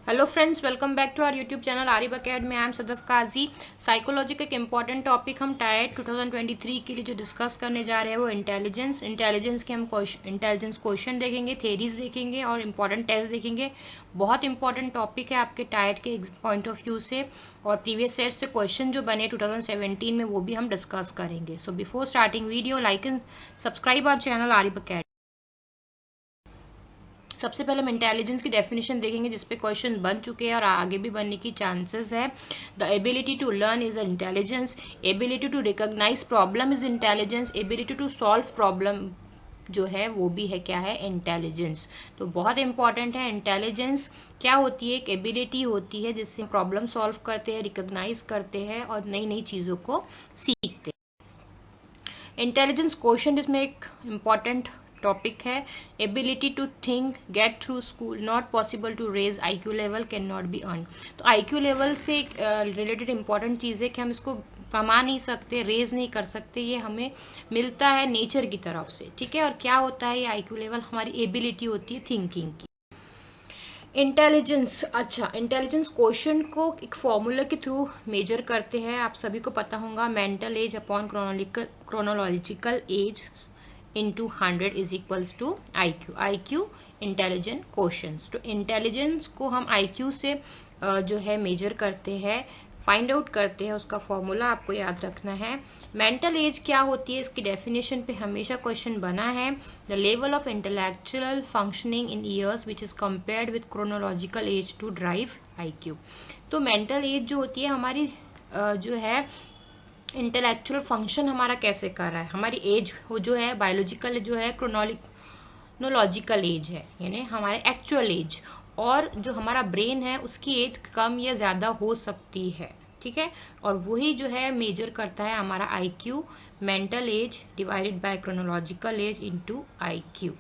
Hello friends, welcome back to our YouTube channel Arif Academy. I am Sadaf Qazi. Psychology का एक important topic हम tight 2023 के लिए जो डिस्कस करने जा रहे हैं वो इंटेलिजेंस के हम इंटेलिजेंस क्वेश्चन देखेंगे, थेरीज देखेंगे और इंपॉर्टेंट टेस्ट देखेंगे। बहुत इंपॉर्टेंट टॉपिक है आपके टाइट के पॉइंट ऑफ व्यू से, और प्रीवियस सेट से क्वेश्चन जो बने 2017 में वो भी हम डिस्कस करेंगे। So before starting video, like and subscribe our channel Arif academy. सबसे पहले हम इंटेलिजेंस की डेफिनेशन देखेंगे जिसपे क्वेश्चन बन चुके हैं और आगे भी बनने की चांसेस है। The ability to learn is intelligence, ability to recognise problem is intelligence, ability to solve problem जो है वो भी है क्या है, इंटेलिजेंस। तो बहुत इंपॉर्टेंट है। इंटेलिजेंस क्या होती है? एक एबिलिटी होती है जिससे प्रॉब्लम सॉल्व करते हैं, रिकॉग्नाइज करते हैं और नई नई चीज़ों को सीखते हैं। इंटेलिजेंस क्वेश्चन इसमें एक इम्पॉर्टेंट टॉपिक है। Ability to think, get through school, not possible to raise IQ level, can not be earn. तो IQ लेवल से रिलेटेड इंपॉर्टेंट चीज़ है कि हम इसको कमा नहीं सकते, रेज नहीं कर सकते, ये हमें मिलता है नेचर की तरफ से। ठीक है, और क्या होता है ये IQ लेवल? हमारी एबिलिटी होती है थिंकिंग की। इंटेलिजेंस, अच्छा, इंटेलिजेंस क्वेश्चन को एक फॉर्मूला के थ्रू मेजर करते हैं। आप सभी को पता होगा, mental age upon chronological age into 100 is equals to IQ। IQ intelligent questions. तो इंटेलिजेंस को हम IQ से जो है मेजर करते हैं, फाइंड आउट करते हैं। उसका फॉर्मूला आपको याद रखना है। मेंटल एज क्या होती है, इसकी डेफिनेशन पे हमेशा क्वेश्चन बना है। The level of intellectual functioning in years which is compared with chronological age to drive IQ। तो मेंटल एज जो होती है हमारी जो है इंटेलेक्चुअल फंक्शन हमारा कैसे कर रहा है, हमारी एज वो जो है बायोलॉजिकल जो है क्रोनोलॉजिकल एज है, यानी हमारे एक्चुअल एज, और जो हमारा ब्रेन है उसकी एज कम या ज़्यादा हो सकती है। ठीक है, और वही जो है मेजर करता है हमारा IQ। Mental age divided by chronological age into IQ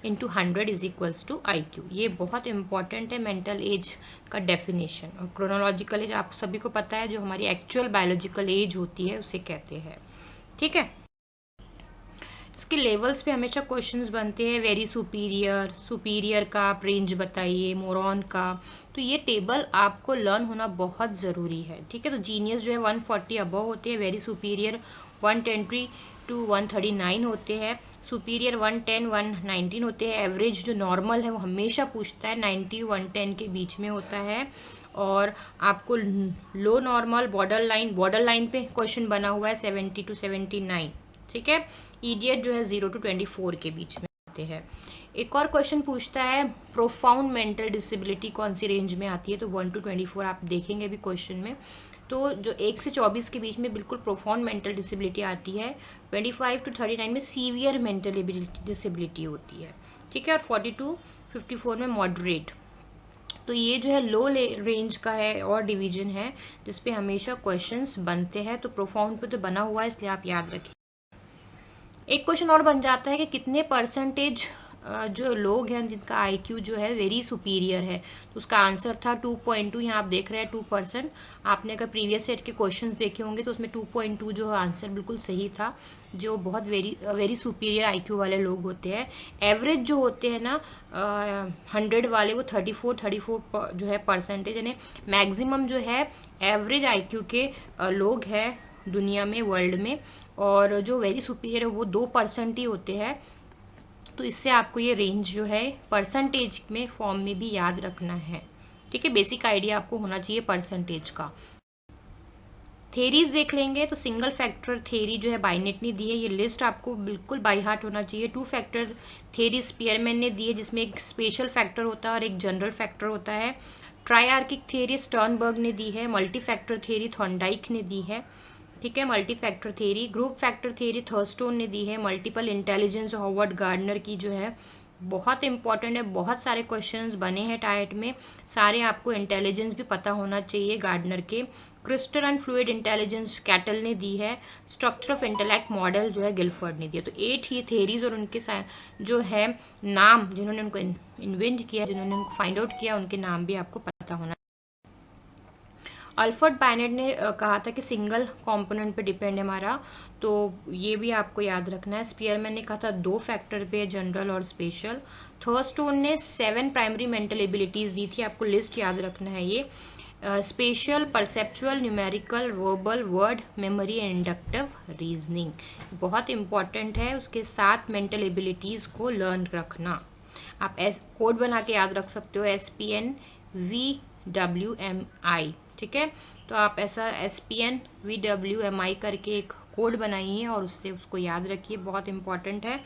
into 100 is equals to IQ। ये बहुत इंपॉर्टेंट है मेंटल एज का डेफिनेशन। और क्रोनोलॉजिकल एज आप सभी को पता है, जो हमारी एक्चुअल बायोलॉजिकल एज होती है उसे कहते हैं। ठीक है, इसके लेवल्स पे हमेशा क्वेश्चंस बनते हैं। वेरी सुपीरियर, सुपीरियर का आप रेंज बताइए, मोरॉन का। तो ये टेबल आपको लर्न होना बहुत ज़रूरी है। ठीक है, तो जीनियस जो है 140 अबव होते हैं, वेरी सुपीरियर 120 टू 139 होते हैं, सुपीरियर 110 119 होते हैं। एवरेज जो नॉर्मल है वो हमेशा पूछता है 90 110 के बीच में होता है। और आपको लो नॉर्मल, बॉर्डर लाइन पे क्वेश्चन बना हुआ है 70 टू 79। ठीक है, इडियट जो है 0 टू 24 के बीच में आते हैं। एक और क्वेश्चन पूछता है प्रोफाउंड मेंटल डिसेबिलिटी कौन सी रेंज में आती है, तो 1 टू 24 आप देखेंगे अभी क्वेश्चन में। तो जो 1 से 24 के बीच में बिल्कुल प्रोफाउंड मेंटल डिसेबिलिटी आती है। 25 टू 39 में सीवियर मेंटल डिसेबिलिटी होती है। ठीक है, और 40 टू 54 में मॉडरेट। तो ये जो है लो रेंज का है और डिवीजन है जिसपे हमेशा क्वेश्चंस बनते हैं। तो प्रोफाउंड पे तो बना हुआ है, इसलिए आप याद रखें। एक क्वेश्चन और बन जाता है कि कितने परसेंटेज जो लोग हैं जिनका IQ जो है वेरी सुपीरियर है। तो उसका आंसर था 2.2। यहाँ आप देख रहे हैं 2%। आपने अगर प्रीवियस सेट के क्वेश्चंस देखे होंगे तो उसमें 2.2 जो आंसर बिल्कुल सही था। जो बहुत वेरी सुपीरियर IQ वाले लोग होते हैं। एवरेज जो होते हैं ना 100 वाले, वो 34 जो है परसेंटेज, यानी मैक्सिमम जो है एवरेज IQ के लोग हैं दुनिया में, वर्ल्ड में। और जो वेरी सुपीरियर है वो 2% ही होते हैं। तो इससे आपको ये रेंज जो है परसेंटेज में फॉर्म में भी याद रखना है। ठीक है, बेसिक आइडिया आपको होना चाहिए परसेंटेज का। थेरीज देख लेंगे तो सिंगल फैक्टर थेरी जो है बाइनेट ने दी है, ये लिस्ट आपको बिल्कुल बाई हार्ट होना चाहिए। 2 फैक्टर थेरी स्पीयरमैन ने दी है, जिसमें एक स्पेशल फैक्टर होता है और एक जनरल फैक्टर होता है। ट्राइआर्किक थेरी स्टर्नबर्ग ने दी है। मल्टी फैक्टर थेरी थॉर्नडाइक ने दी है। ठीक है, multi factor theory. Group factor theory Thurstone ने दी है। मल्टीपल इंटेलिजेंस हॉवर्ड गार्डनर की जो है बहुत इंपॉर्टेंट है। बहुत सारे क्वेश्चंस बने हैं टाइट में, सारे आपको इंटेलिजेंस भी पता होना चाहिए गार्डनर के। Crystal and fluid intelligence cattle ने दी है। स्ट्रक्चर ऑफ इंटेलेक्ट मॉडल जो है गिलफर्ड ने दिया। तो 8 ही थेरीज और उनके जो है नाम, जिन्होंने उनको इन्वेंट किया, जिन्होंने उनको फाइंड आउट किया, उनके नाम भी आपको पता होना। अल्फ्रेड बायनेट ने कहा था कि सिंगल कंपोनेंट पे डिपेंड है हमारा, तो ये भी आपको याद रखना है। स्पीयरमैन ने कहा था 2 फैक्टर पे, जनरल और स्पेशल। थर्स्टोन ने 7 प्राइमरी मेंटल एबिलिटीज दी थी, आपको लिस्ट याद रखना है ये। Special, perceptual, numerical, verbal, word memory and inductive reasoning बहुत इंपॉर्टेंट है। उसके साथ मेंटल एबिलिटीज को लर्न रखना। आप कोड बना के याद रख सकते हो, SPN-VWMI, ठीक है। तो आप ऐसा SPN-VWMI करके एक कोड बनाइए और उससे उसको याद रखिए, बहुत इंपॉर्टेंट है,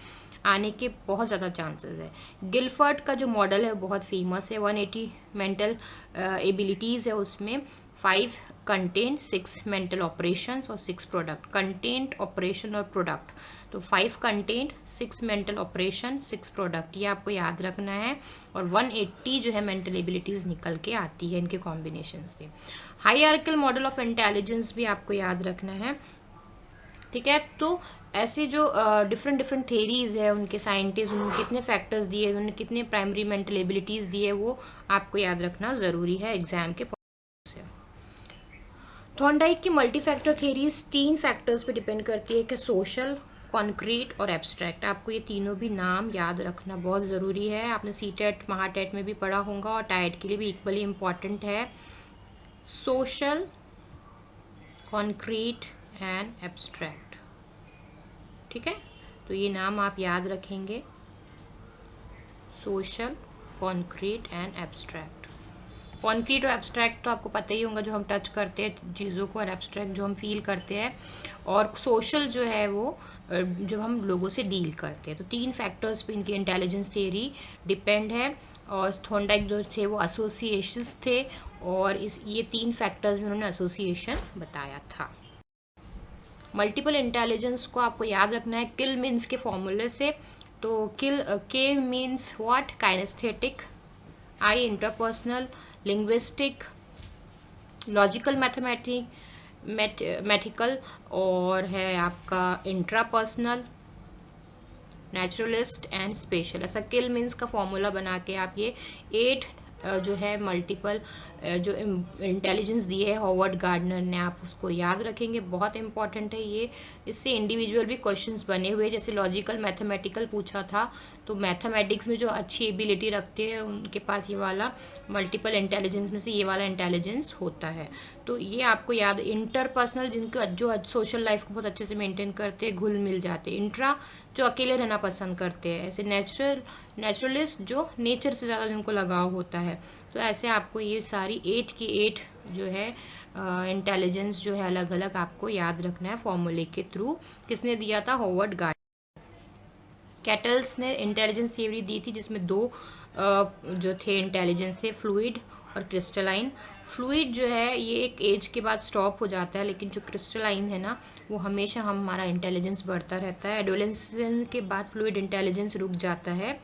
आने के बहुत ज़्यादा चांसेस है। गिलफर्ट का जो मॉडल है बहुत फेमस है, 180 मेंटल एबिलिटीज़ है, उसमें 5 कंटेंट, 6 मेंटल ऑपरेशंस और 6 प्रोडक्ट। कंटेंट, ऑपरेशन और प्रोडक्ट, तो 5 कंटेंट, 6 मेंटल ऑपरेशन, 6 प्रोडक्ट, ये आपको याद रखना है। और 180 जो है मेंटल एबिलिटीज निकल के आती है इनके कॉम्बिनेशन से। हायरार्किकल मॉडल ऑफ इंटेलिजेंस भी आपको याद रखना है, ठीक है। तो ऐसे जो डिफरेंट डिफरेंट थेरीज है, उनके साइंटिस्ट, उन्होंने कितने फैक्टर्स दिए, उन्होंने कितने प्राइमरी मेंटल एबिलिटीज दिए, वो आपको याद रखना जरूरी है एग्जाम के से। थॉर्नडाइक की मल्टी फैक्टर थेरीज 3 फैक्टर्स पे डिपेंड करती है कि सोशल, कॉन्क्रीट और एब्स्ट्रैक्ट। आपको ये तीनों भी नाम याद रखना बहुत ज़रूरी है। आपने सीटेट, महाटेट में भी पढ़ा होगा और टाइट के लिए भी इक्वली इम्पॉर्टेंट है। सोशल, कॉन्क्रीट एंड एब्स्ट्रैक्ट, ठीक है। तो ये नाम आप याद रखेंगे, social, concrete and abstract. Concrete और एब्स्ट्रैक्ट तो आपको पता ही होगा, जो हम टच करते हैं चीज़ों को, और एब्स्ट्रैक्ट जो हम फील करते हैं, और सोशल जो है वो जब हम लोगों से डील करते हैं। तो 3 फैक्टर्स पे इनकी इंटेलिजेंस थ्योरी डिपेंड है। और थॉर्नडाइक जो थे वो एसोसिएशंस थे, और ये 3 फैक्टर्स में उन्होंने एसोसिएशन बताया था। मल्टीपल इंटेलिजेंस को आपको याद रखना है किल मीन्स के फॉर्मूले से। तो kill, K means what, kinesthetic, I interpersonal, linguistic, logical, mathematical, और है आपका इंट्रापर्सनल, नेचुरलिस्ट एंड स्पेशल। ऐसा किल मीन्स का फॉर्मूला बना के आप ये 8 जो है मल्टीपल जो इंटेलिजेंस दिए है हॉवर्ड गार्डनर ने, आप उसको याद रखेंगे, बहुत इंपॉर्टेंट है ये। इससे इंडिविजुअल भी क्वेश्चंस बने हुए, जैसे लॉजिकल, मैथमेटिकल पूछा था, तो मैथमेटिक्स में जो अच्छी एबिलिटी रखते हैं उनके पास ये वाला मल्टीपल इंटेलिजेंस में से ये वाला इंटेलिजेंस होता है। तो ये आपको याद। इंटरपर्सनल, जिनको जो सोशल लाइफ को बहुत अच्छे से मेंटेन करते हैं, घुल मिल जाते हैं। इंट्रा, जो अकेले रहना पसंद करते हैं। ऐसे नेचुरलिस्ट, जो नेचर से ज़्यादा जिनको लगाव होता है। तो ऐसे आपको ये सारी 8 की 8 जो है इंटेलिजेंस जो है अलग अलग आपको याद रखना है फॉर्मूले के थ्रू। किसने दिया था? Howard Gardner. कैटल्स ने इंटेलिजेंस थ्योरी दी थी, जिसमें 2 जो थे इंटेलिजेंस थे, फ्लूइड और क्रिस्टलाइन। फ्लूइड जो है ये एक एज के बाद स्टॉप हो जाता है, लेकिन जो क्रिस्टलाइन है ना, वो हमेशा हमारा इंटेलिजेंस बढ़ता रहता है। एडोलेसेंस के बाद फ्लूइड इंटेलिजेंस रुक जाता है,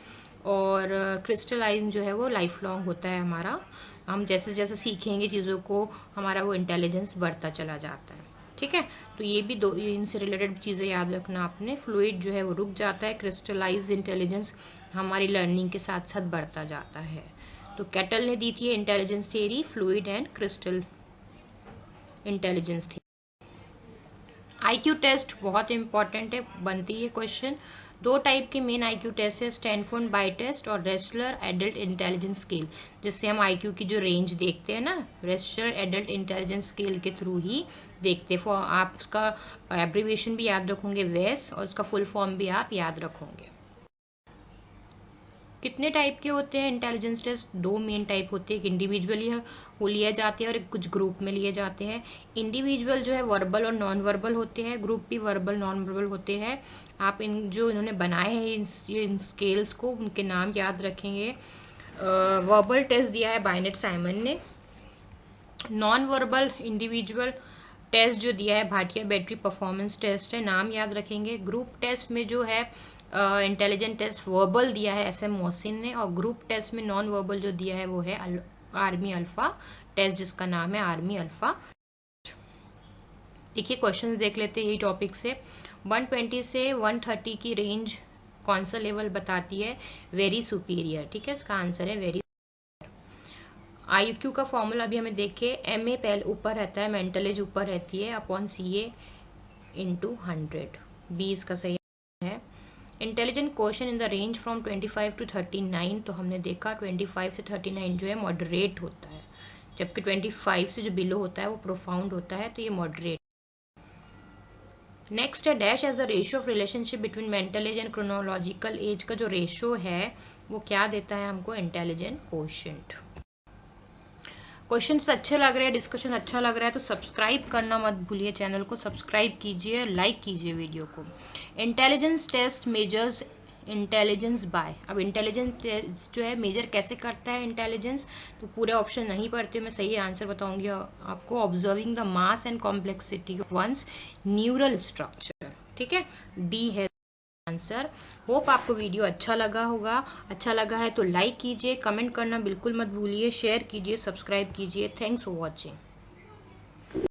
और क्रिस्टलाइन जो है वो लाइफ लॉन्ग होता है हमारा। हम जैसे जैसे सीखेंगे चीज़ों को, हमारा वो इंटेलिजेंस बढ़ता चला जाता है, ठीक है। तो ये भी 2 इनसे रिलेटेड चीज़ें याद रखना आपने। फ्लूइड जो है वो रुक जाता है, क्रिस्टलाइज इंटेलिजेंस हमारी लर्निंग के साथ साथ बढ़ता जाता है। तो कैटल ने दी थी intelligence theory, fluid and crystal intelligence theory. IQ test बहुत इंपॉर्टेंट है, बनती है क्वेश्चन। 2 टाइप के मेन आईक्यू टेस्ट है, स्टैनफोर्ड बाई टेस्ट और रेसलर एडल्ट इंटेलिजेंस स्केल, जिससे हम आईक्यू की जो रेंज देखते हैं ना, रेसलर एडल्ट इंटेलिजेंस स्केल के थ्रू ही देखते हैं। आप उसका एब्रीविएशन भी याद रखोगे, वेस, और उसका फुल फॉर्म भी आप याद रखोगे। कितने टाइप के होते हैं इंटेलिजेंस टेस्ट? 2 मेन टाइप होते हैं, एक इंडिविजुअली वो लिए जाते हैं और एक कुछ ग्रुप में लिए जाते हैं। इंडिविजुअल जो है वर्बल और नॉन वर्बल होते हैं, ग्रुप भी वर्बल नॉन वर्बल होते हैं। आप इन्होंने बनाए हैं इन स्केल्स को, उनके नाम याद रखेंगे। वर्बल टेस्ट दिया है बायनेट साइमन ने। नॉन वर्बल इंडिविजुअल टेस्ट जो दिया है भाटिया बैटरी परफॉर्मेंस टेस्ट है, नाम याद रखेंगे। ग्रुप टेस्ट में जो है इंटेलिजेंट टेस्ट वर्बल दिया है SM मोहसिन ने, और ग्रुप टेस्ट में नॉन वर्बल जो दिया है वो है आर्मी अल्फा टेस्ट, जिसका नाम है आर्मी अल्फा। देखिए क्वेश्चंस देख लेते हैं यही टॉपिक से। 120 से 130 की रेंज कौन सा लेवल बताती है? वेरी सुपीरियर, ठीक है, इसका आंसर है वेरी। IQ का फॉर्मूला अभी हमें देखे, MA पहले ऊपर रहता है, मेंटल एज ऊपर रहती है अपॉन CA इंटू 100। बी इसका सही है। Intelligent question in the range from 25 to 39, तो हमने देखा 25 से 39 जो है मॉडरेट होता है, जबकि 25 से जो बिलो होता है वो प्रोफाउंड होता है, तो ये मॉडरेट। नेक्स्ट है dash as the ratio of relationship between mental age and chronological age का जो रेशियो है वो क्या देता है हमको, इंटेलिजेंट क्वोशिएंट। क्वेश्चंस अच्छे लग रहे हैं, डिस्कशन अच्छा लग रहा है तो सब्सक्राइब करना मत भूलिए, चैनल को सब्सक्राइब कीजिए, लाइक कीजिए वीडियो को। Intelligence test measures intelligence by, अब इंटेलिजेंस टेस्ट जो है मेजर कैसे करता है इंटेलिजेंस, तो पूरे ऑप्शन नहीं पढ़ते, मैं सही आंसर बताऊंगी आपको। Observing the mass and complexity of one's neural structure, ठीक है, डी है आंसर। होप आपको वीडियो अच्छा लगा होगा, अच्छा लगा है तो लाइक कीजिए, कमेंट करना बिल्कुल मत भूलिए, शेयर कीजिए, सब्सक्राइब कीजिए। Thanks for watching.